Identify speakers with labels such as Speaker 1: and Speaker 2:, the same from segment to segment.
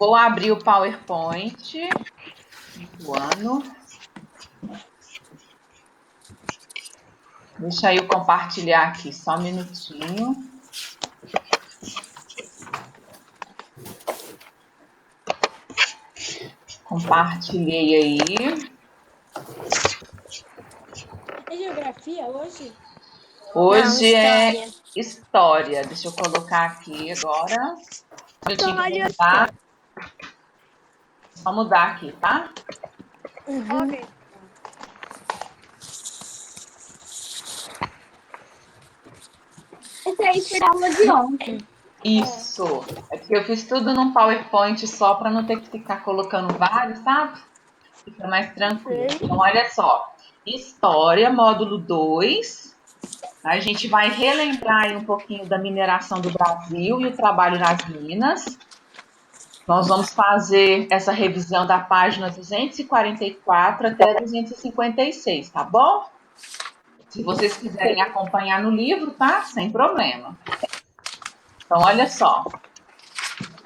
Speaker 1: Vou abrir o PowerPoint do ano. Deixa eu compartilhar aqui, só um minutinho. Compartilhei aí.
Speaker 2: É geografia hoje?
Speaker 1: Hoje
Speaker 3: Não,
Speaker 1: é
Speaker 3: história.
Speaker 1: história. Deixa eu colocar aqui agora. Eu tinha que
Speaker 3: História.
Speaker 1: mudar. Só mudar aqui, tá?
Speaker 3: Ok. Essa aí foi a aula de ontem.
Speaker 1: Isso. É porque eu fiz tudo num PowerPoint só para não ter que ficar colocando vários, sabe? Fica mais tranquilo. Então, olha só. História, módulo 2. A gente vai relembrar aí um pouquinho da mineração do Brasil e o trabalho nas minas. Nós vamos fazer essa revisão da página 244 até 256, tá bom? Se vocês quiserem acompanhar no livro, tá? Sem problema. Então, olha só.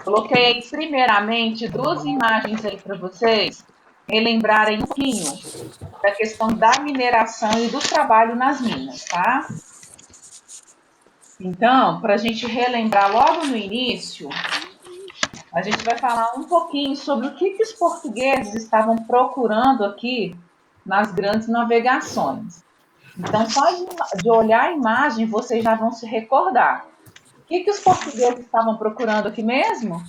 Speaker 1: Coloquei aí, primeiramente, duas imagens aí para vocês relembrarem um pouquinho da questão da mineração e do trabalho nas minas, tá? Então, para a gente relembrar logo no início, a gente vai falar um pouquinho sobre o que os portugueses estavam procurando aqui nas grandes navegações. Então, só de olhar a imagem, vocês já vão se recordar. O que os portugueses estavam procurando aqui mesmo?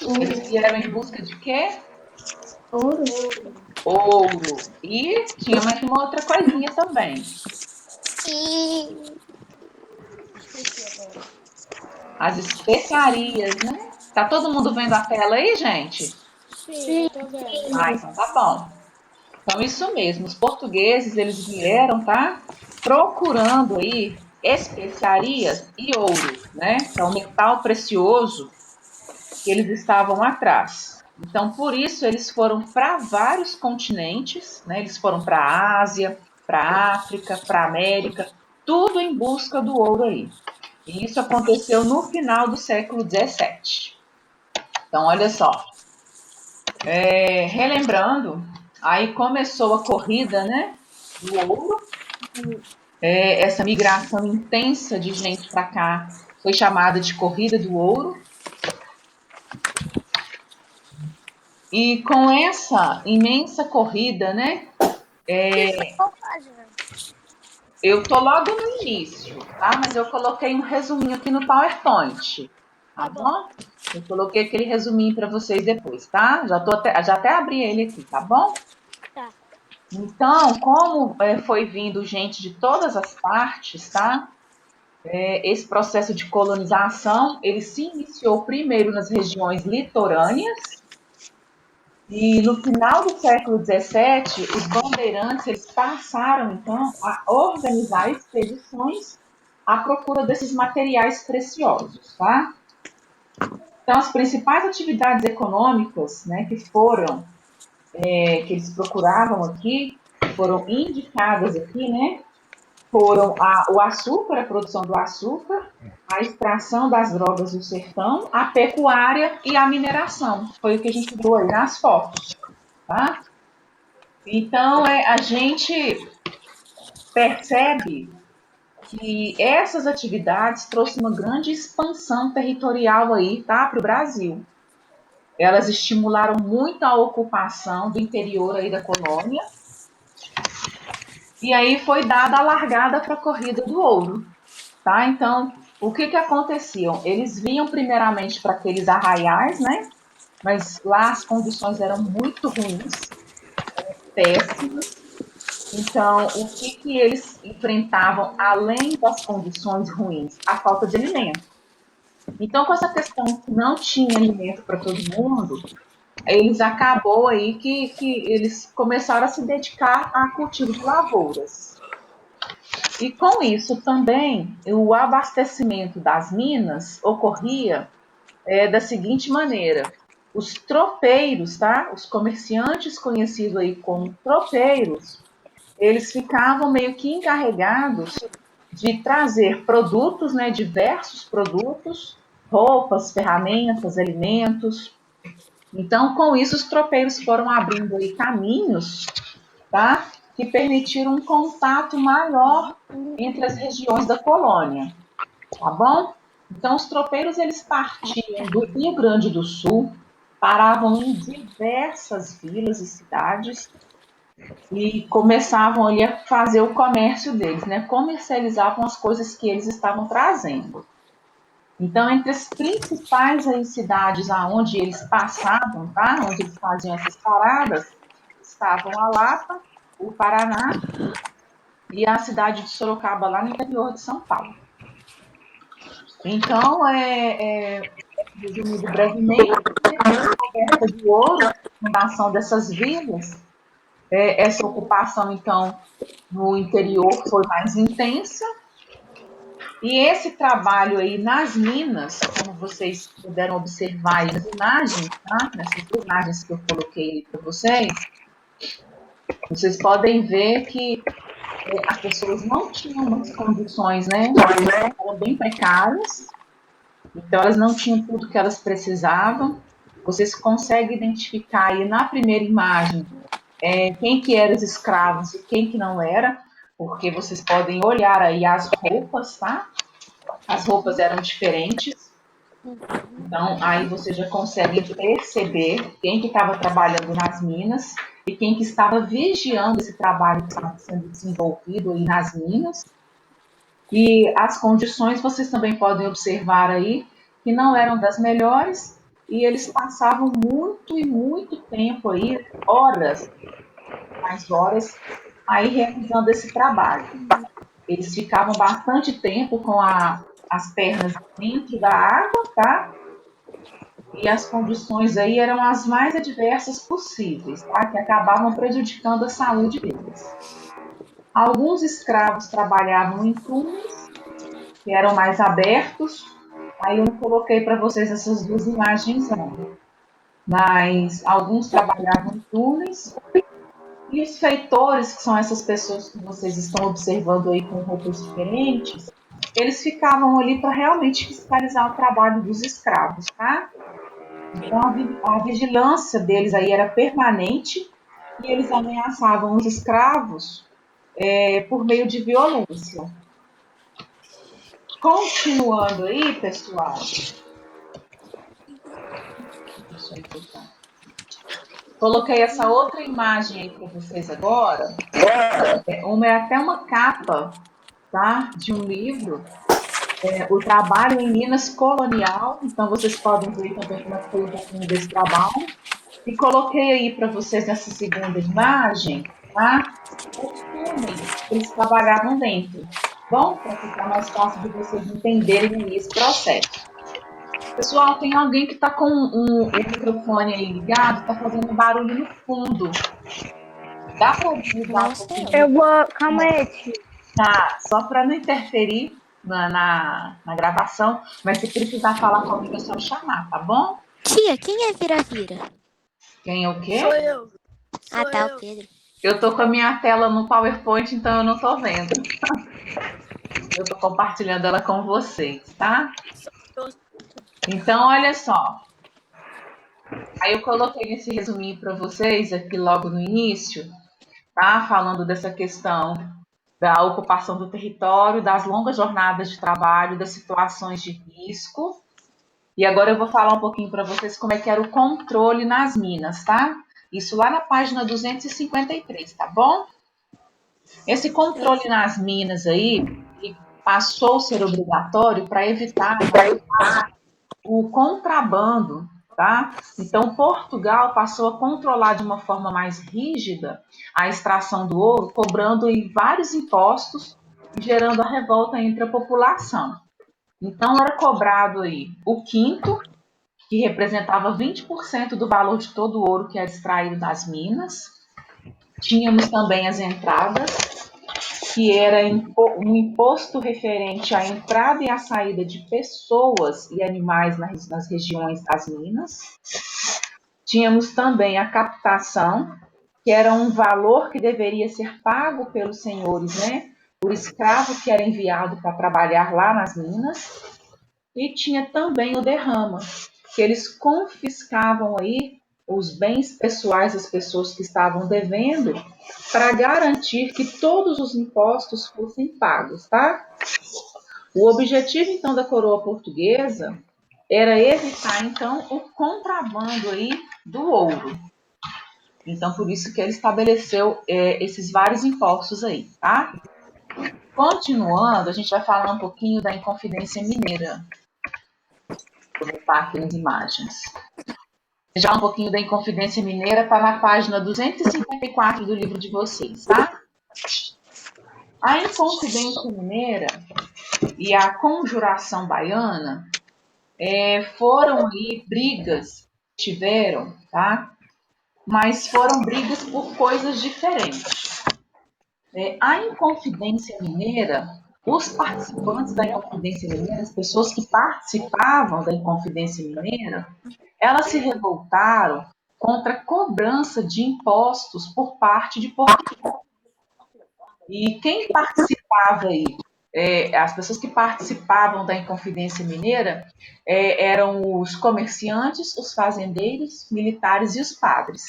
Speaker 1: Eles vieram em busca de quê?
Speaker 3: Ouro.
Speaker 1: Ouro. E tinha mais uma outra coisinha também.
Speaker 3: E
Speaker 1: As especiarias, né? Tá todo mundo vendo a tela aí, gente?
Speaker 2: Sim, eu tô vendo.
Speaker 1: Ah, então tá bom. Então, isso mesmo. Os portugueses, eles vieram, tá? Procurando aí especiarias e ouro, né? Que é um metal precioso que eles estavam atrás. Então, por isso, eles foram para vários continentes, né? Eles foram para a Ásia, para a África, para a América, tudo em busca do ouro aí. E isso aconteceu no final do século XVII. Então, olha só. Relembrando, aí começou a corrida, né? Do ouro. Essa migração intensa de gente para cá foi chamada de corrida do ouro. E com essa imensa corrida, né?
Speaker 3: qual página?
Speaker 1: Eu tô logo no início, tá? Mas eu coloquei um resuminho aqui no PowerPoint, tá
Speaker 2: Tá bom.
Speaker 1: bom? Eu coloquei aquele resuminho para vocês depois, tá? Já até abri ele aqui, tá bom?
Speaker 3: Tá.
Speaker 1: Então, como foi vindo gente de todas as partes, tá? Esse processo de colonização, ele se iniciou primeiro nas regiões litorâneas e no final do século XVII, os bandeirantes eles passaram então a organizar expedições à procura desses materiais preciosos, tá? Então, as principais atividades econômicas, né, que eles procuravam aqui, foram indicadas aqui, né, foram o açúcar, a produção do açúcar, a extração das drogas do sertão, a pecuária e a mineração. Foi o que a gente viu aí nas fotos, tá? Então, a gente percebe que essas atividades trouxeram uma grande expansão territorial aí, tá, para o Brasil. Elas estimularam muito a ocupação do interior aí da colônia. E aí foi dada a largada para a corrida do ouro, tá? Então, o que aconteciam? Eles vinham primeiramente para aqueles arraiais, né? Mas lá as condições eram muito ruins, péssimas. Então, o que eles enfrentavam além das condições ruins? A falta de alimento. Então, com essa questão que não tinha alimento para todo mundo, eles acabou aí que eles começaram a se dedicar a cultivo de lavouras. E com isso também o abastecimento das minas ocorria da seguinte maneira: os tropeiros, tá? Os comerciantes conhecidos aí como tropeiros, eles ficavam meio que encarregados de trazer produtos, né, diversos produtos roupas, ferramentas, alimentos. Então, com isso, os tropeiros foram abrindo aí caminhos, tá? Que permitiram um contato maior entre as regiões da colônia, tá bom? Então, os tropeiros eles partiam do Rio Grande do Sul, paravam em diversas vilas e cidades e começavam ali a fazer o comércio deles, né? Comercializavam as coisas que eles estavam trazendo. Então, entre as principais aí, cidades aonde eles passavam, tá? Onde eles faziam essas paradas, estavam a Lapa, o Paraná e a cidade de Sorocaba, lá no interior de São Paulo. Então, resumido brevemente, a descoberta de ouro, a fundação dessas vilas, essa ocupação, então, no interior foi mais intensa. E esse trabalho aí nas minas, como vocês puderam observar aí nas imagens, tá? Nessas imagens que eu coloquei aí para vocês, vocês podem ver que as pessoas não tinham muitas condições, né? Eram bem precárias, então elas não tinham tudo que elas precisavam. Vocês conseguem identificar aí na primeira imagem quem que eram os escravos e quem que não era, porque vocês podem olhar aí as roupas, tá? As roupas eram diferentes, então aí você já consegue perceber quem que estava trabalhando nas minas e quem que estava vigiando esse trabalho que estava sendo desenvolvido aí nas minas. E as condições vocês também podem observar aí que não eram das melhores e eles passavam muito e muito tempo aí, horas, mais horas, aí realizando esse trabalho. Eles ficavam bastante tempo com as pernas dentro da água, tá? E as condições aí eram as mais adversas possíveis, tá? Que acabavam prejudicando a saúde deles. Alguns escravos trabalhavam em túneis, que eram mais abertos. Aí eu não coloquei para vocês essas duas imagens, não. Mas alguns trabalhavam em túneis. E os feitores, que são essas pessoas que vocês estão observando aí com roupas diferentes, eles ficavam ali para realmente fiscalizar o trabalho dos escravos, tá? Então a vigilância deles aí era permanente e eles ameaçavam os escravos por meio de violência. Continuando aí, pessoal. Coloquei essa outra imagem aí para vocês agora. Uma é até uma capa, tá? De um livro. O trabalho em Minas colonial. Então vocês podem ver também como é que foi um pouquinho desse trabalho. E coloquei aí para vocês nessa segunda imagem, tá? Os túneis que eles trabalhavam dentro. Bom, para ficar mais fácil de vocês entenderem esse processo. Pessoal, tem alguém que está com o microfone aí ligado, está fazendo um barulho no fundo. Dá para desligar um pouquinho?
Speaker 3: Eu vou. Calma aí, tio.
Speaker 1: Tá, só para não interferir na gravação, mas se precisar falar comigo é só chamar, tá bom?
Speaker 4: Tia, quem é Vira-Vira?
Speaker 1: Quem é o quê?
Speaker 3: Sou eu.
Speaker 4: Ah, tá, o Pedro.
Speaker 1: Eu tô com a minha tela no PowerPoint, então eu não tô vendo. Eu tô compartilhando ela com vocês, tá? Então, olha só. Aí eu coloquei esse resuminho para vocês aqui logo no início, tá? Falando dessa questão da ocupação do território, das longas jornadas de trabalho, das situações de risco. E agora eu vou falar um pouquinho para vocês como é que era o controle nas minas, tá? Isso lá na página 253, tá bom? Esse controle nas minas aí passou a ser obrigatório para evitar o contrabando, tá? Então Portugal passou a controlar de uma forma mais rígida a extração do ouro, cobrando aí vários impostos e gerando a revolta entre a população. Então era cobrado aí o quinto, que representava 20% do valor de todo o ouro que era extraído das minas. Tínhamos também as entradas, que era um imposto referente à entrada e à saída de pessoas e animais nas regiões das minas. Tínhamos também a captação, que era um valor que deveria ser pago pelos senhores, né, por escravo que era enviado para trabalhar lá nas minas. e tinha também o derrama, que eles confiscavam aí os bens pessoais das pessoas que estavam devendo para garantir que todos os impostos fossem pagos, tá? O objetivo então da coroa portuguesa era evitar então o contrabando aí do ouro. Então por isso que ele estabeleceu esses vários impostos aí, tá? Continuando, a gente vai falar um pouquinho da Inconfidência Mineira. Vou botar aqui nas imagens. Já um pouquinho da Inconfidência Mineira está na página 254 do livro de vocês, tá? A Inconfidência Mineira e a Conjuração Baiana foram aí brigas que tiveram, tá? Mas foram brigas por coisas diferentes. A Inconfidência Mineira, os participantes da Inconfidência Mineira, as pessoas que participavam da Inconfidência Mineira, elas se revoltaram contra a cobrança de impostos por parte de Portugal. E quem participava aí, as pessoas que participavam da Inconfidência Mineira eram os comerciantes, os fazendeiros, militares e os padres.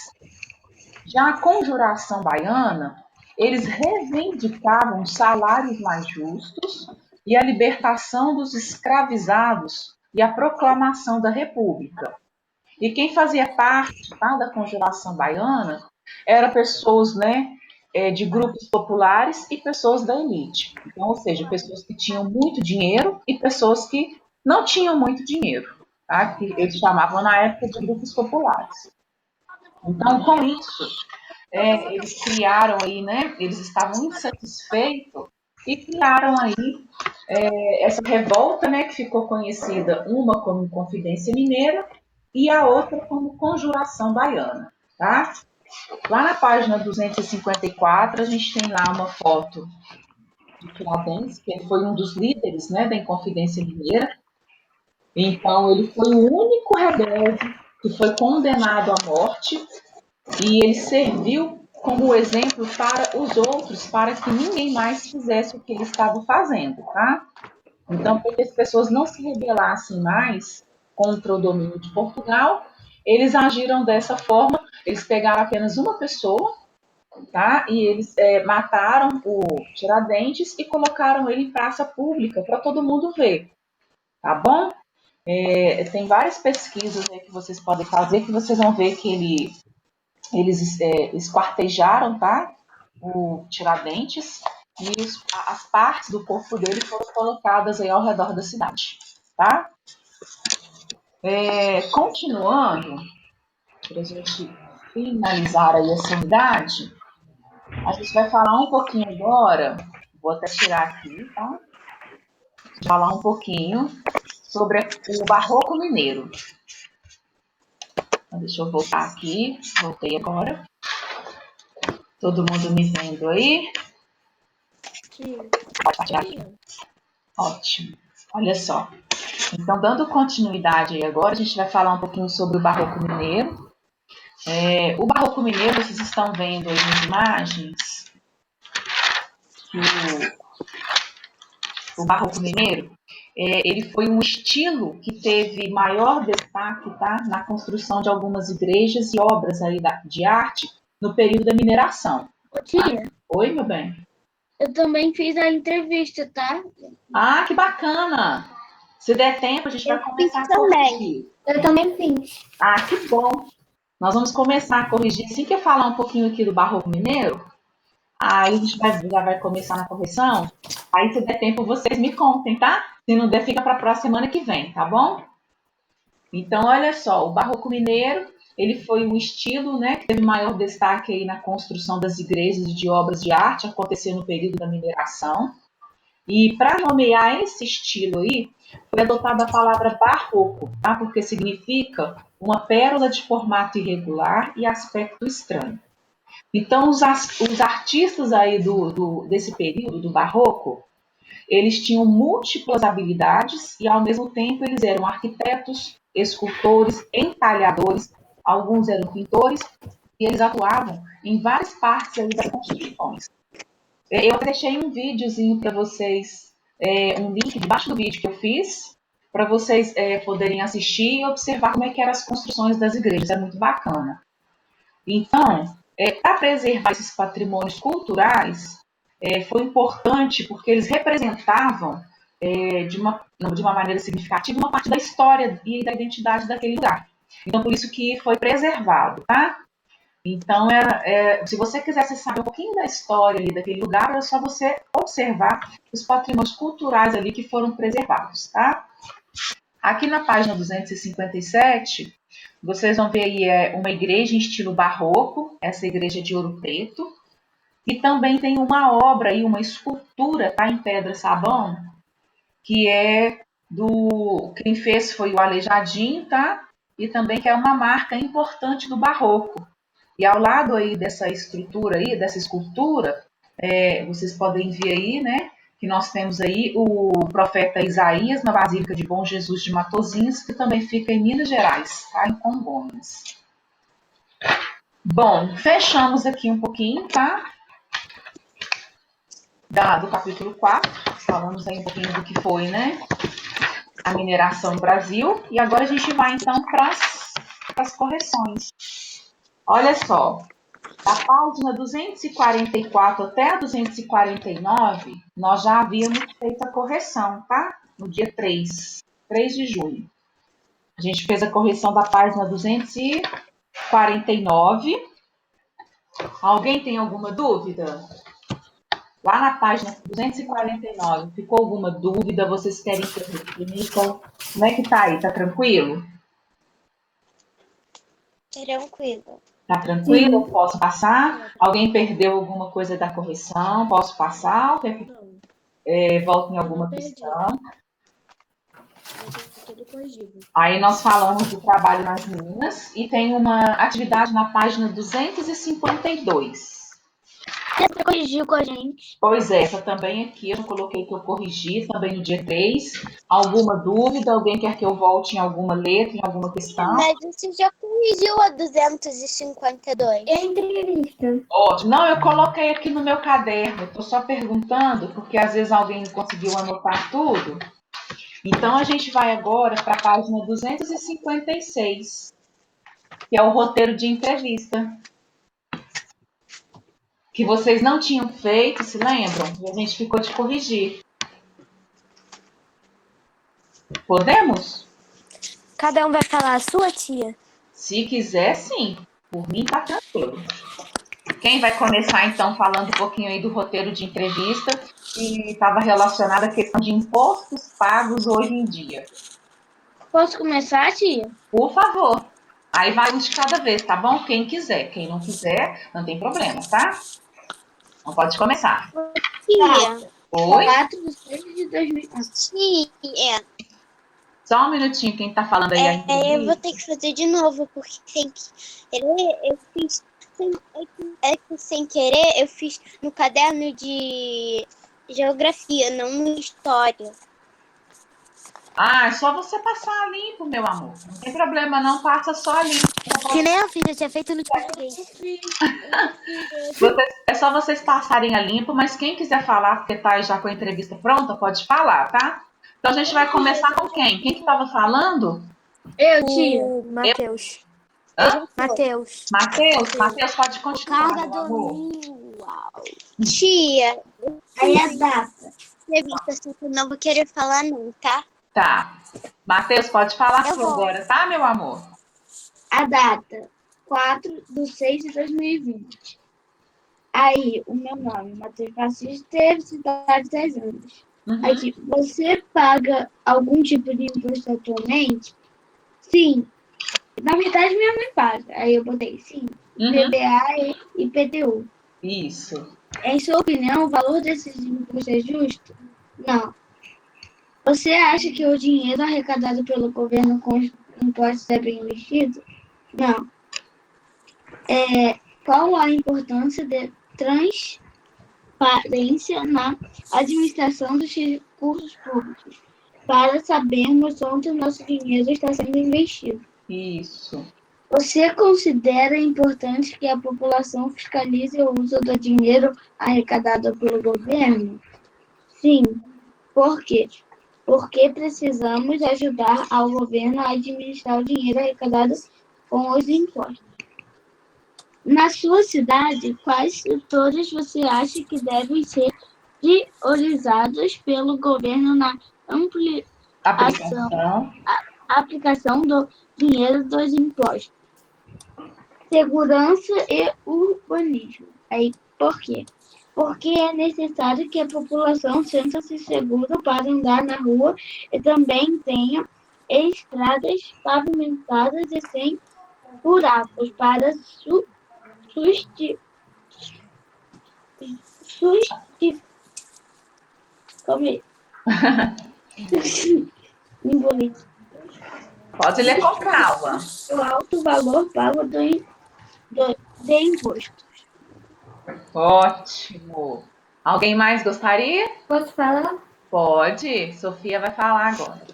Speaker 1: Já a Conjuração Baiana, eles reivindicavam salários mais justos e a libertação dos escravizados e a proclamação da República. E quem fazia parte, tá, da Conjuração Baiana eram pessoas, né, de grupos populares e pessoas da elite. Então, ou seja, pessoas que tinham muito dinheiro e pessoas que não tinham muito dinheiro, tá? Que eles chamavam na época de grupos populares. Então, com isso, eles criaram aí, né? Eles estavam insatisfeitos e criaram aí essa revolta, né? Que ficou conhecida uma como Inconfidência Mineira e a outra como Conjuração Baiana, tá? Lá na página 254 a gente tem lá uma foto de Tiradentes, que ele foi um dos líderes, né, da Inconfidência Mineira. Então ele foi o único rebelde que foi condenado à morte e ele serviu como exemplo para os outros, para que ninguém mais fizesse o que ele estava fazendo, tá? Então, para que as pessoas não se rebelassem mais contra o domínio de Portugal, eles agiram dessa forma. Eles pegaram apenas uma pessoa, tá? E eles mataram o Tiradentes e colocaram ele em praça pública para todo mundo ver, tá bom? Tem várias pesquisas aí que vocês podem fazer que vocês vão ver que eles esquartejaram, tá? O Tiradentes e as partes do corpo dele foram colocadas aí ao redor da cidade, tá? Continuando, para a gente finalizar aí essa unidade, a gente vai falar um pouquinho agora, vou até tirar aqui, tá? Falar um pouquinho sobre o Barroco Mineiro. Então, deixa eu voltar aqui, voltei agora. Todo mundo me vendo aí? Pode tirar aqui. Ótimo. Olha só. Então, dando continuidade aí agora, a gente vai falar um pouquinho sobre o Barroco Mineiro. O Barroco Mineiro, vocês estão vendo aí nas imagens que o Barroco Mineiro, ele foi um estilo que teve maior destaque, tá, na construção de algumas igrejas e obras aí de arte no período da mineração.
Speaker 3: Tia,
Speaker 1: Oi, meu bem.
Speaker 3: eu também fiz a entrevista, tá?
Speaker 1: Ah, que bacana! Se der tempo, a gente vai começar a corrigir.
Speaker 3: Eu também fiz.
Speaker 1: Ah, que bom! Nós vamos começar a corrigir. Assim que eu falar um pouquinho aqui do Barroco Mineiro, aí a gente já vai começar na correção. Aí, se der tempo, vocês me contem, tá? Se não der, fica para a próxima semana que vem, tá bom? Então, olha só, o Barroco Mineiro, ele foi um estilo, né, que teve maior destaque aí na construção das igrejas e de obras de arte, aconteceu no período da mineração. E para nomear esse estilo aí, foi adotada a palavra barroco, tá? Porque significa uma pérola de formato irregular e aspecto estranho. Então, os artistas aí desse período, do barroco, eles tinham múltiplas habilidades e, ao mesmo tempo, eles eram arquitetos, escultores, entalhadores, alguns eram pintores, e eles atuavam em várias partes aí das construções. Eu deixei um videozinho para vocês, um link debaixo do vídeo que eu fiz, para vocês poderem assistir e observar como é que eram as construções das igrejas. É muito bacana. Então, para preservar esses patrimônios culturais, foi importante porque eles representavam, de uma maneira significativa, uma parte da história e da identidade daquele lugar. Então, por isso que foi preservado, tá? Então, se você quisesse saber um pouquinho da história ali daquele lugar, era só você observar os patrimônios culturais ali que foram preservados, tá? Aqui na página 257, vocês vão ver aí uma igreja em estilo barroco, essa igreja é de Ouro Preto, e também tem uma obra aí, uma escultura, tá, em pedra sabão, que quem fez foi o Aleijadinho, tá? E também que é uma marca importante do barroco. E ao lado aí dessa estrutura aí, dessa escultura, vocês podem ver aí, né, que nós temos aí o profeta Isaías na Basílica de Bom Jesus de Matozinhos, que também fica em Minas Gerais, tá? Em Congonhas. Bom, fechamos aqui um pouquinho, tá? Do capítulo 4, falamos aí um pouquinho do que foi, né, a mineração no Brasil, e agora a gente vai então para as correções. Olha só, da página 244 até a 249, nós já havíamos feito a correção, tá? No dia 3 de junho. A gente fez a correção da página 249. Alguém tem alguma dúvida? Lá na página 249, ficou alguma dúvida? Vocês querem que eu repita? Como é que tá aí? Tá tranquilo?
Speaker 4: Tranquilo.
Speaker 1: Tá tranquilo? Eu posso passar? Alguém perdeu alguma coisa da correção? Posso passar? Volta em alguma questão?
Speaker 2: Tudo corrigido.
Speaker 1: Aí nós falamos do trabalho nas minas e tem uma atividade na página 252.
Speaker 3: Você corrigiu com a gente.
Speaker 1: Pois é, essa também aqui eu coloquei que eu corrigi também no dia 3. Alguma dúvida? Alguém quer que eu volte em alguma letra, em alguma questão?
Speaker 4: Mas você já corrigiu a 252.
Speaker 3: É entrevista.
Speaker 1: Ótimo. Não, eu coloquei aqui no meu caderno. Estou só perguntando, porque às vezes alguém não conseguiu anotar tudo. Então, a gente vai agora para a página 256, que é o roteiro de entrevista. Que vocês não tinham feito, se lembram? E a gente ficou de corrigir. Podemos?
Speaker 4: Cada um vai falar a sua, tia?
Speaker 1: Se quiser, sim. Por mim, tá tranquilo. Quem vai começar, então, falando um pouquinho aí do roteiro de entrevista que estava relacionado à questão de impostos pagos hoje em dia?
Speaker 3: Posso começar, tia?
Speaker 1: Por favor. Aí vai um de cada vez, tá bom? Quem quiser. Quem não quiser, não tem problema, tá? Então pode começar.
Speaker 4: Tia.
Speaker 1: Oi?
Speaker 3: 4 de 6 de 2011.
Speaker 4: Tia.
Speaker 1: Só um minutinho, quem tá falando aí?
Speaker 4: Eu vou ter que fazer de novo, porque sem querer eu fiz. Sem querer eu fiz no caderno de geografia, não no história.
Speaker 1: Ah, é só você passar limpo, meu amor. Não tem problema não, passa só limpo.
Speaker 4: Que nem eu fiz, eu tinha feito no português.
Speaker 1: É só vocês passarem a limpo, mas quem quiser falar, porque tá já com a entrevista pronta, pode falar, tá? Então a gente vai começar com quem? Quem que tava falando?
Speaker 3: Eu, tia.
Speaker 4: O Matheus.
Speaker 1: Hã?
Speaker 4: Matheus.
Speaker 1: Matheus, pode continuar,
Speaker 4: Carga
Speaker 1: meu amor.
Speaker 4: do Uau. Tia,
Speaker 3: Aí a data.
Speaker 4: entrevista, assim, que eu não vou querer falar não, tá?
Speaker 1: Tá. Matheus, pode falar
Speaker 4: Eu
Speaker 1: sua
Speaker 4: vou.
Speaker 1: agora, tá, meu amor?
Speaker 3: A data. 4 de 6 de 2020. Aí, o meu nome, Matheus Francisco, teve cidade de 10 anos.
Speaker 1: Uhum.
Speaker 3: Aí, tipo, você paga algum tipo de imposto atualmente? Sim. Na verdade, minha mãe paga. Aí eu botei sim.
Speaker 1: Uhum.
Speaker 3: PBA e IPTU.
Speaker 1: Isso.
Speaker 3: Em sua opinião, o valor desses impostos é justo? Não. Você acha que o dinheiro arrecadado pelo governo com os impostos é bem investido? Não. Qual a importância de transparência na administração dos recursos públicos para sabermos onde o nosso dinheiro está sendo investido?
Speaker 1: Isso.
Speaker 3: Você considera importante que a população fiscalize o uso do dinheiro arrecadado pelo governo? Sim. Por quê? porque precisamos ajudar ao governo a administrar o dinheiro arrecadado com os impostos. Na sua cidade, quais setores você acha que devem ser priorizados pelo governo na
Speaker 1: Aplicação.
Speaker 3: aplicação do dinheiro dos impostos? Segurança e urbanismo. Aí, por quê? Porque é necessário que a população sinta-se segura para andar na rua e também tenha estradas pavimentadas e sem buracos para susti- como é? Engolir.
Speaker 1: Pode ler com calma.
Speaker 3: O alto valor pago de imposto.
Speaker 1: Ótimo. Alguém mais gostaria?
Speaker 5: Posso falar?
Speaker 1: Pode. Sofia vai falar agora.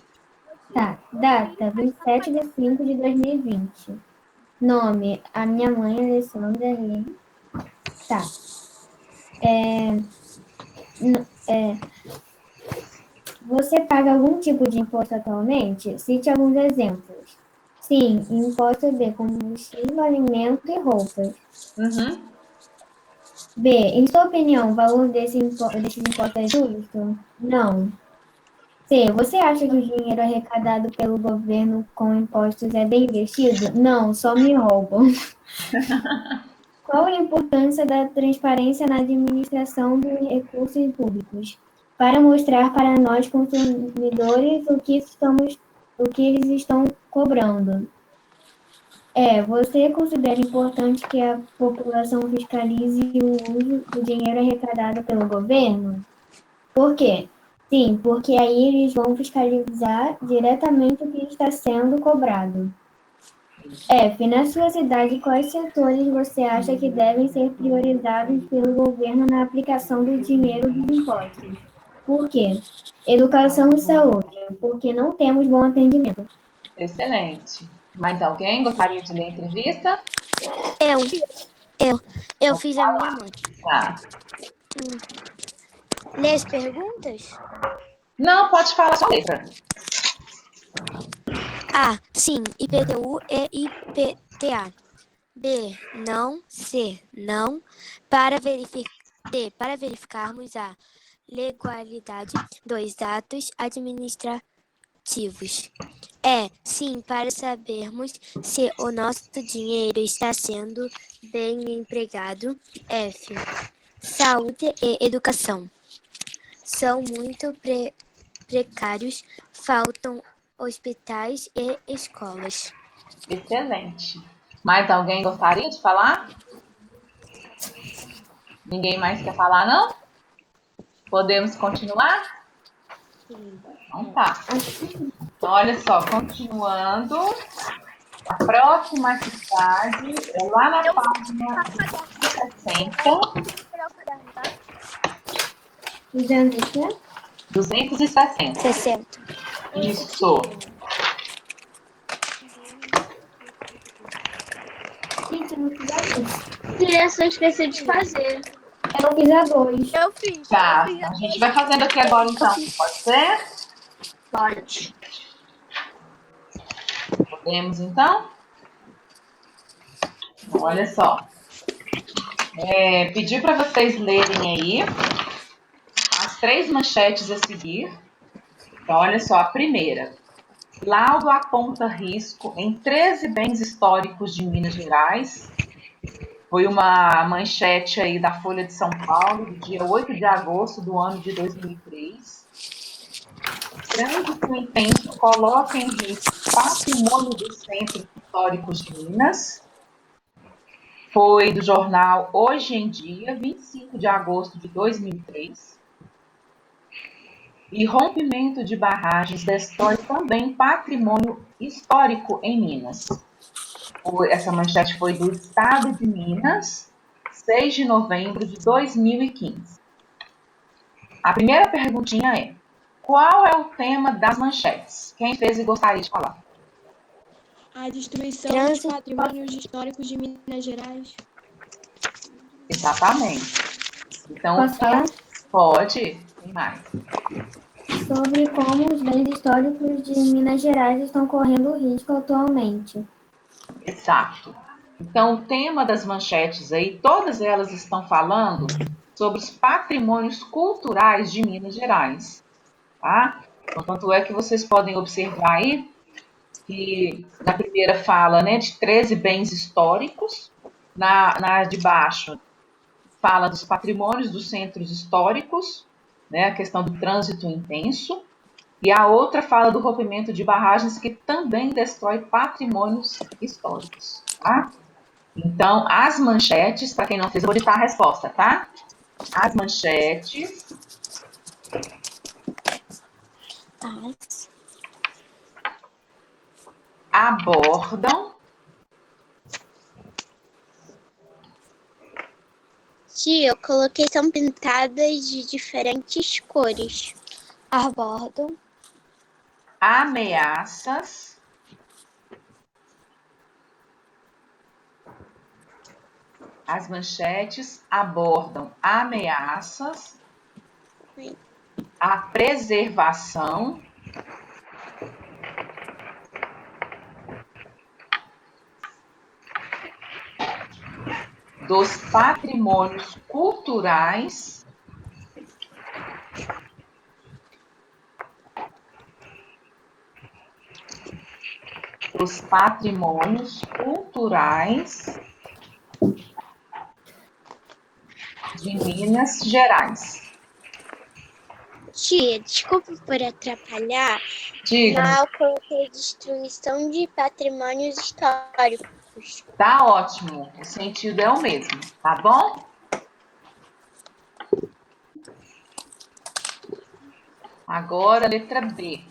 Speaker 5: Tá. Data: 27 de 5 de 2020. Nome: a minha mãe, Alessandra Lima. Tá. Você paga algum tipo de imposto atualmente? Cite alguns exemplos. Sim, imposto de combustível, alimento e roupas.
Speaker 1: Uhum.
Speaker 5: B. Em sua opinião, o valor desses impostos é justo? Não. C. Você acha que o dinheiro arrecadado pelo governo com impostos é bem investido? Não, só me roubam. Qual a importância da transparência na administração dos recursos públicos? Para mostrar para nós, consumidores, o que eles estão cobrando. Você considera importante que a população fiscalize o uso do dinheiro arrecadado pelo governo? Por quê? Sim, porque aí eles vão fiscalizar diretamente o que está sendo cobrado. Na sua cidade, quais setores você acha que devem ser priorizados pelo governo na aplicação do dinheiro dos impostos? Por quê? Educação e saúde, porque não temos bom atendimento.
Speaker 1: Excelente. Mais alguém gostaria de ler a entrevista?
Speaker 4: Eu fiz a minha mãe.
Speaker 1: Tá.
Speaker 4: Lê as perguntas?
Speaker 1: Não, pode falar a sua letra.
Speaker 4: A. Sim. IPTU e IPTA. B. Não. C. Não. D. Para verificarmos a legalidade dos atos administrativos. Sim, para sabermos se o nosso dinheiro está sendo bem empregado. F. Saúde e educação. São muito precários, faltam hospitais e escolas.
Speaker 1: Excelente. Mais alguém gostaria de falar? Ninguém mais quer falar, não? Podemos continuar? Então tá. Então, olha só, continuando. A próxima cidade é lá na página 260. 260.
Speaker 4: 60.
Speaker 1: Isso.
Speaker 3: Criança, eu esqueci de fazer.
Speaker 5: Eu não fiz a 2.
Speaker 2: Eu fiz.
Speaker 1: Tá. A gente vai fazendo aqui agora, então. Pode ser?
Speaker 3: Pode.
Speaker 1: Podemos, então? Olha só. Pedir para vocês lerem aí as 3 manchetes a seguir. Então, olha só, a primeira. Laudo aponta risco em 13 bens históricos de Minas Gerais. Foi uma manchete aí da Folha de São Paulo, do dia 8 de agosto do ano de 2003. Trânsito intenso coloca em risco o patrimônio dos centros históricos de Minas. Foi do jornal Hoje em Dia, 25 de agosto de 2003. E rompimento de barragens destrói também patrimônio histórico em Minas. Essa manchete foi do Estado de Minas, 6 de novembro de 2015. A primeira perguntinha é: qual é o tema das manchetes? Quem fez e gostaria de falar?
Speaker 2: A destruição dos patrimônios históricos de Minas Gerais.
Speaker 1: Exatamente. Então,
Speaker 5: Posso falar?
Speaker 1: pode. Tem mais.
Speaker 5: sobre como os bens históricos de Minas Gerais estão correndo risco atualmente.
Speaker 1: Exato. Então, o tema das manchetes aí, todas elas estão falando sobre os patrimônios culturais de Minas Gerais, tá? Então, tanto é que vocês podem observar aí que na primeira fala, né, de 13 bens históricos, na de baixo fala dos patrimônios dos centros históricos, né, a questão do trânsito intenso, e a outra fala do rompimento de barragens que também destrói patrimônios históricos, tá? Então, as manchetes, para quem não fez, eu vou ditar a resposta, tá? As manchetes abordam
Speaker 4: Tia, eu coloquei são pintadas de diferentes cores.
Speaker 2: Abordam
Speaker 1: ameaças as manchetes abordam ameaças à preservação dos patrimônios culturais de Minas Gerais.
Speaker 4: Tia, desculpa por atrapalhar,
Speaker 1: Diga,
Speaker 4: mas eu coloquei destruição de patrimônios históricos.
Speaker 1: tá ótimo, o sentido é o mesmo, tá bom? Agora, letra B.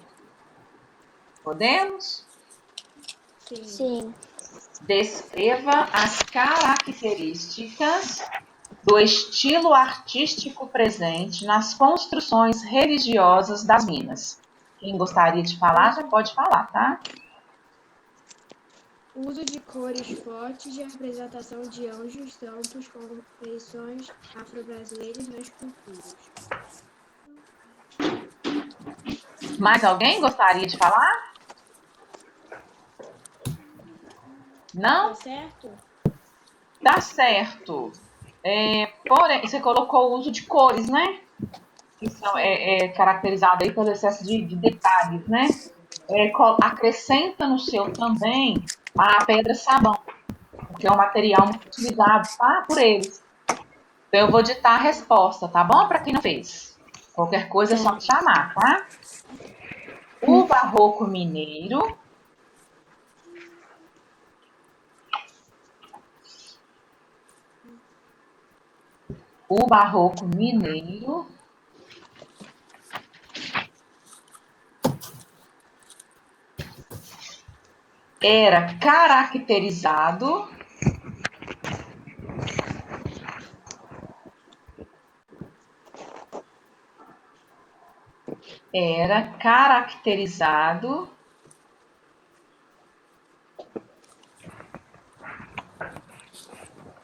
Speaker 1: Podemos?
Speaker 2: sim.
Speaker 1: Descreva as características do estilo artístico presente nas construções religiosas das Minas. Quem gostaria de falar, já pode falar, tá?
Speaker 2: Uso de cores fortes e apresentação de anjos santos com feições afro-brasileiras nas culturas.
Speaker 1: Mais alguém gostaria de falar? Não?
Speaker 2: Tá certo?
Speaker 1: Tá certo. Porém, você colocou o uso de cores, né? Que são caracterizado aí pelo excesso de detalhes, né? Acrescenta no seu também a pedra sabão, que é um material muito utilizado, tá? Por eles. Então eu vou ditar a resposta, tá bom? Para quem não fez. Qualquer coisa é só me chamar, tá? O barroco mineiro era caracterizado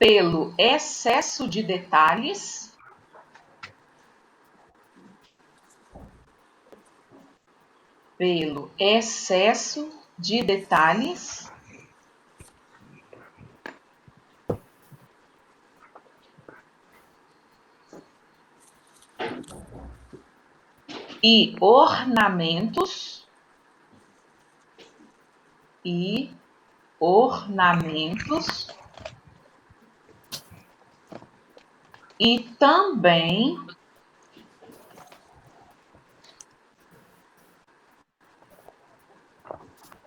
Speaker 1: pelo excesso de detalhes e ornamentos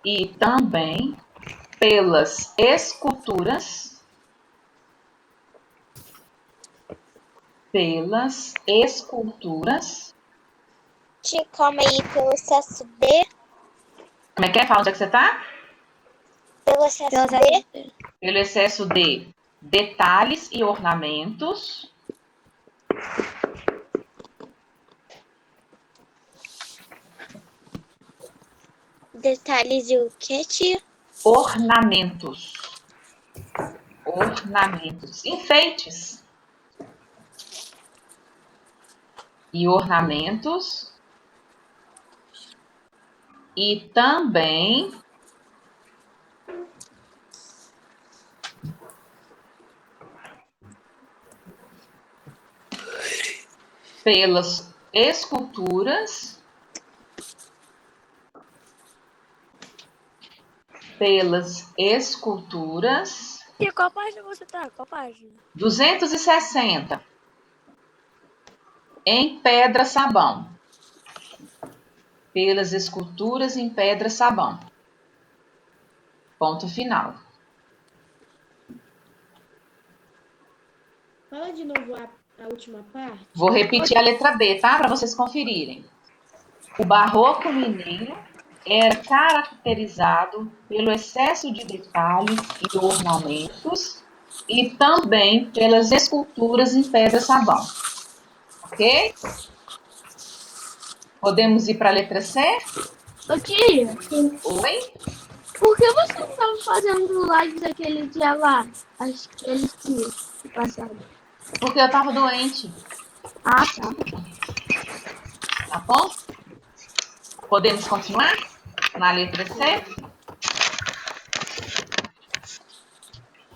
Speaker 1: e também pelas esculturas
Speaker 4: Tia, calma aí, pelo excesso de...
Speaker 1: como é que é? Fala onde é que você tá?
Speaker 4: Pelo excesso de...
Speaker 1: Pelo excesso de detalhes e ornamentos
Speaker 4: Detalhes e o que, tia?
Speaker 1: ornamentos, enfeites e ornamentos e também pelas esculturas,
Speaker 6: E qual página você tá? Qual página?
Speaker 1: 260, em pedra sabão. Pelas esculturas em pedra sabão. Ponto final.
Speaker 2: Fala de novo a última parte.
Speaker 1: Vou repetir a letra B, tá? Para vocês conferirem. O barroco mineiro era caracterizado pelo excesso de detalhes e ornamentos e também pelas esculturas em pedra sabão. Ok? Podemos ir para a letra C?
Speaker 3: Ô tia,
Speaker 1: Oi?
Speaker 3: por que você não estava fazendo lives aquele dia lá? Aqueles dias passados.
Speaker 1: Porque eu estava doente,
Speaker 3: Ah, tá.
Speaker 1: tá bom? Podemos continuar na letra C?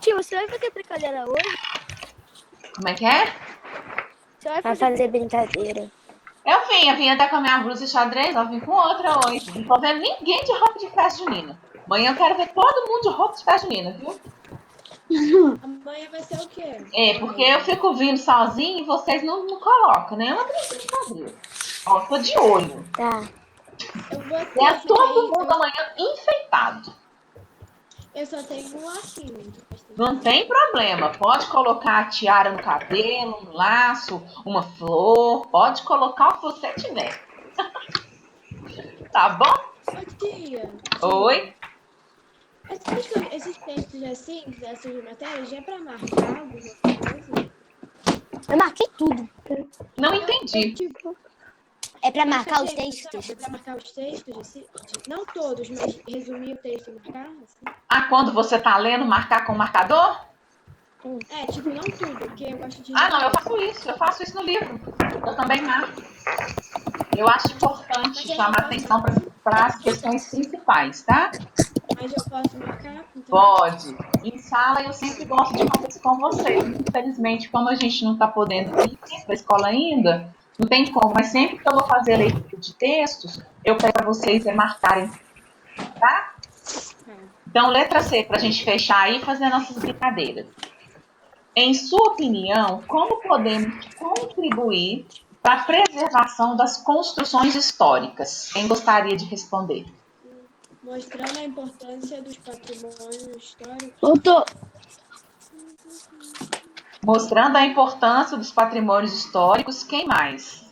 Speaker 6: Tia, você vai fazer brincadeira hoje?
Speaker 1: Como é que é?
Speaker 6: Você vai fazer brincadeira.
Speaker 1: Eu vim até com a minha blusa de xadrez, eu vim com outra hoje. Não tô vendo ninguém de roupa de festa junina. Amanhã eu quero ver todo mundo de roupa de festa junina, viu?
Speaker 2: Amanhã vai ser o quê?
Speaker 1: É, porque eu fico vindo sozinha e vocês não colocam nenhuma brincadeira. Ó, tô de olho.
Speaker 6: Tá.
Speaker 2: Eu vou ter
Speaker 1: É
Speaker 2: que
Speaker 1: todo
Speaker 2: ter-
Speaker 1: mundo amanhã enfeitado.
Speaker 2: Eu só tenho um lacinho.
Speaker 1: Não tem problema. Pode colocar a tiara no cabelo, um laço, uma flor. Pode colocar o que você tiver. Tá bom?
Speaker 2: Ô, tia.
Speaker 1: Oi?
Speaker 2: Esses textos assim, dessas matérias, já é pra marcar alguma coisa?
Speaker 6: Eu marquei tudo.
Speaker 1: Não entendi.
Speaker 2: Tipo,
Speaker 4: É pra marcar os
Speaker 2: sabe?
Speaker 4: textos?
Speaker 2: É pra marcar os textos, assim, não todos, mas resumir o texto e marcar, assim.
Speaker 1: Ah, quando você tá lendo, marcar com marcador?
Speaker 2: É, tipo, não tudo, porque eu gosto de...
Speaker 1: Ah, não, eu faço isso no livro. Eu também marco. Eu acho importante chamar atenção para as questões principais, tá?
Speaker 2: Mas eu posso marcar? Então...
Speaker 1: Pode. Em sala eu sempre gosto de fazer isso com vocês. Infelizmente, como a gente não está podendo ir para a escola ainda, não tem como, mas sempre que eu vou fazer a leitura de textos, eu peço para vocês marcarem, tá? Então, letra C, para a gente fechar aí e fazer nossas brincadeiras. Em sua opinião, como podemos contribuir para a preservação das construções históricas? Quem gostaria de responder?
Speaker 2: Mostrando a importância dos patrimônios históricos.
Speaker 3: Voltou.
Speaker 1: Mostrando a importância dos patrimônios históricos. Quem mais?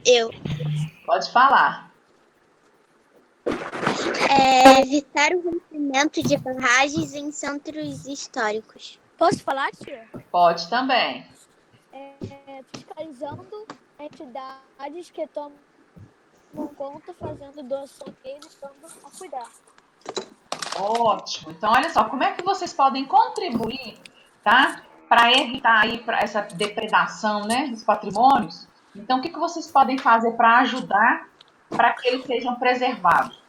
Speaker 4: Eu.
Speaker 1: Pode falar.
Speaker 4: Evitar o rompimento de barragens em centros históricos.
Speaker 6: Posso falar, tia?
Speaker 1: Pode também.
Speaker 6: Fiscalizando entidades que tomam conta, fazendo doações e estando a cuidar.
Speaker 1: Ótimo. Então, olha só, como é que vocês podem contribuir, tá? Para evitar aí essa depredação, né, dos patrimônios. Então, o que vocês podem fazer para ajudar para que eles sejam preservados?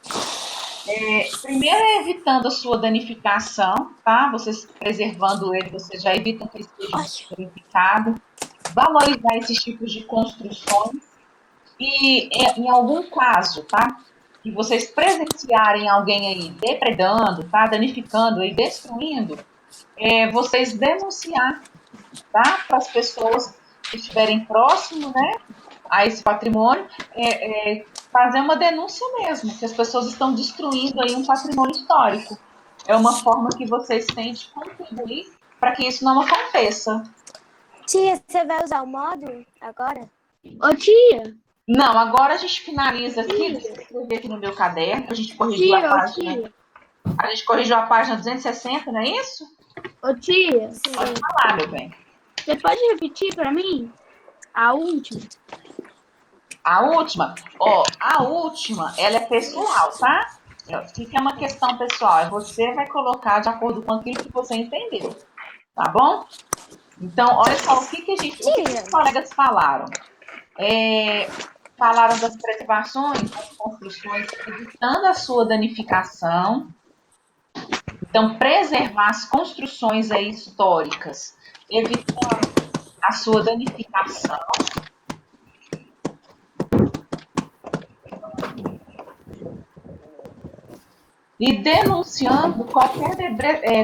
Speaker 1: Primeiro é evitando a sua danificação, tá? Vocês preservando ele, vocês já evitam que ele seja danificado. Valorizar esses tipos de construções. E em algum caso, tá? Que vocês presenciarem alguém aí depredando, tá? Danificando e destruindo, vocês denunciar, tá? Para as pessoas que estiverem próximo, né? A esse patrimônio, fazer uma denúncia mesmo, que as pessoas estão destruindo aí um patrimônio histórico. É uma forma que vocês têm de contribuir para que isso não aconteça.
Speaker 6: Tia, você vai usar o módulo agora?
Speaker 3: Ô tia.
Speaker 1: Não, agora a gente finaliza aqui, deixa eu escrever aqui no meu caderno, a gente corrigiu a página. A gente corrigiu a página 260, não é isso?
Speaker 3: Ô tia.
Speaker 1: Pode falar, meu bem.
Speaker 3: Você pode repetir para mim? A última.
Speaker 1: A última? Ó, a última, ela é pessoal, tá? O que é uma questão pessoal? Você vai colocar de acordo com aquilo que você entendeu, tá bom? Então, olha só, o que os colegas falaram. falaram das preservações, das construções, evitando a sua danificação. Então, preservar as construções aí históricas, evitando a sua danificação. E denunciando qualquer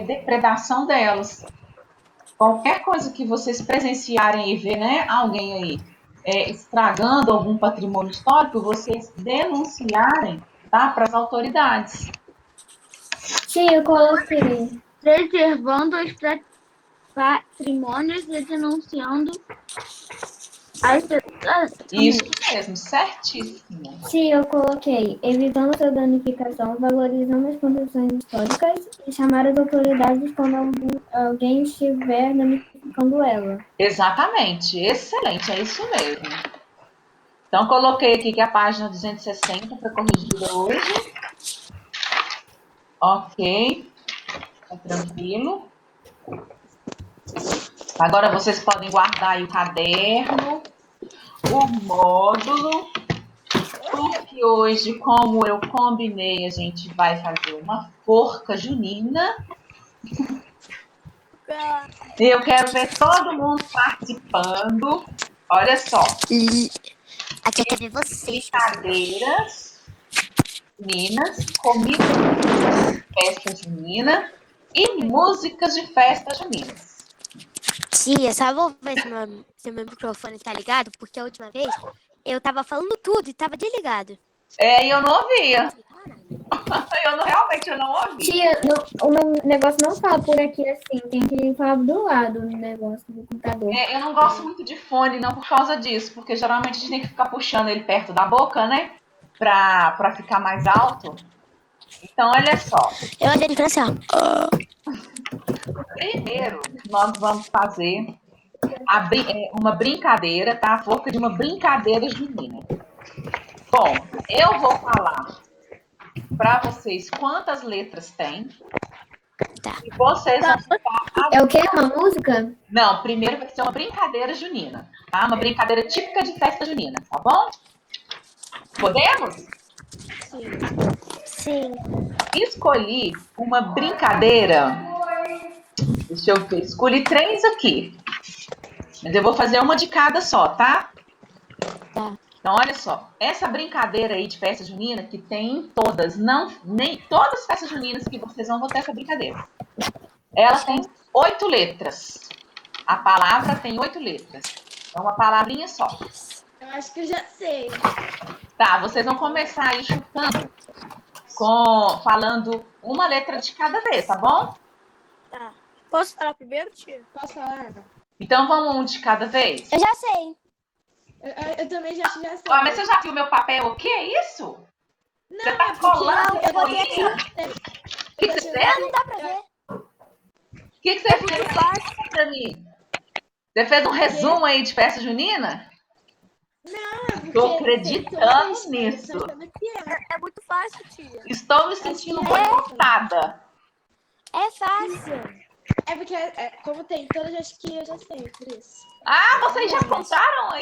Speaker 1: depredação delas. Qualquer coisa que vocês presenciarem e ver, né, alguém aí estragando algum patrimônio histórico, vocês denunciarem, tá, para as autoridades.
Speaker 5: Sim, eu coloquei.
Speaker 3: Preservando os patrimônios e denunciando as
Speaker 1: Isso mesmo, certíssimo.
Speaker 5: Sim, eu coloquei. Evitando sua danificação, valorizando as construções históricas e chamar as autoridades quando alguém estiver danificando ela.
Speaker 1: Exatamente, excelente, é isso mesmo. Então, coloquei aqui que a página 260 foi corrigida hoje. Ok, tá tranquilo. Agora vocês podem guardar aí o caderno, o módulo, porque hoje, como eu combinei, a gente vai fazer uma forca junina. E eu quero ver todo mundo participando. Olha só.
Speaker 4: A tia quer ver vocês.
Speaker 1: Brincadeiras juninas, comida de festa junina e músicas de festa juninas.
Speaker 4: Tia, só vou ver se meu microfone tá ligado, porque a última vez eu tava falando tudo e tava desligado.
Speaker 1: E eu não ouvia. Realmente eu não ouvi.
Speaker 5: Tia, o meu negócio não fala por aqui assim, tem que falar do lado do negócio do computador.
Speaker 1: Eu não gosto muito de fone, não por causa disso, porque geralmente a gente tem que ficar puxando ele perto da boca, né? Pra ficar mais alto. Então, olha só.
Speaker 4: Eu andei de assim, ó.
Speaker 1: Primeiro, nós vamos fazer uma brincadeira, tá? A forca de uma brincadeira junina. Bom, eu vou falar para vocês quantas letras tem.
Speaker 4: Tá.
Speaker 1: E vocês vão ficar...
Speaker 5: É o quê? Uma música?
Speaker 1: Não, primeiro vai ser uma brincadeira junina, tá? Uma brincadeira típica de festa junina, tá bom? Podemos?
Speaker 4: Sim.
Speaker 1: Escolhi uma brincadeira. Deixa eu ver. Escolhi 3 aqui. Mas eu vou fazer uma de cada só, tá?
Speaker 4: Tá.
Speaker 1: Então, olha só. Essa brincadeira aí de festa junina, que tem em todas, nem todas as festas juninas que vocês vão ter essa brincadeira. Ela tem 8 letras. A palavra tem 8 letras. É uma palavrinha só.
Speaker 2: Eu acho que eu já sei.
Speaker 1: Tá, vocês vão começar aí chutando, falando uma letra de cada vez, tá bom?
Speaker 6: Tá. Posso falar primeiro, tia?
Speaker 2: Posso falar?
Speaker 1: Então vamos um de cada vez.
Speaker 4: Eu já sei.
Speaker 2: Eu também já sei.
Speaker 1: Mas você já viu meu papel? O que é isso?
Speaker 2: Não,
Speaker 1: Você tá
Speaker 2: é porque
Speaker 1: colando
Speaker 6: eu botei
Speaker 1: folhinha? O que você fez?
Speaker 6: Não dá pra ver.
Speaker 1: O que você fez pra mim? Você fez um resumo aí de festa junina? Tô acreditando nisso.
Speaker 6: É muito fácil, tia.
Speaker 1: Estou me sentindo boicotada.
Speaker 4: É fácil.
Speaker 2: É porque, como tem todas, acho que eu já sei, por isso.
Speaker 1: Ah, vocês já contaram aí?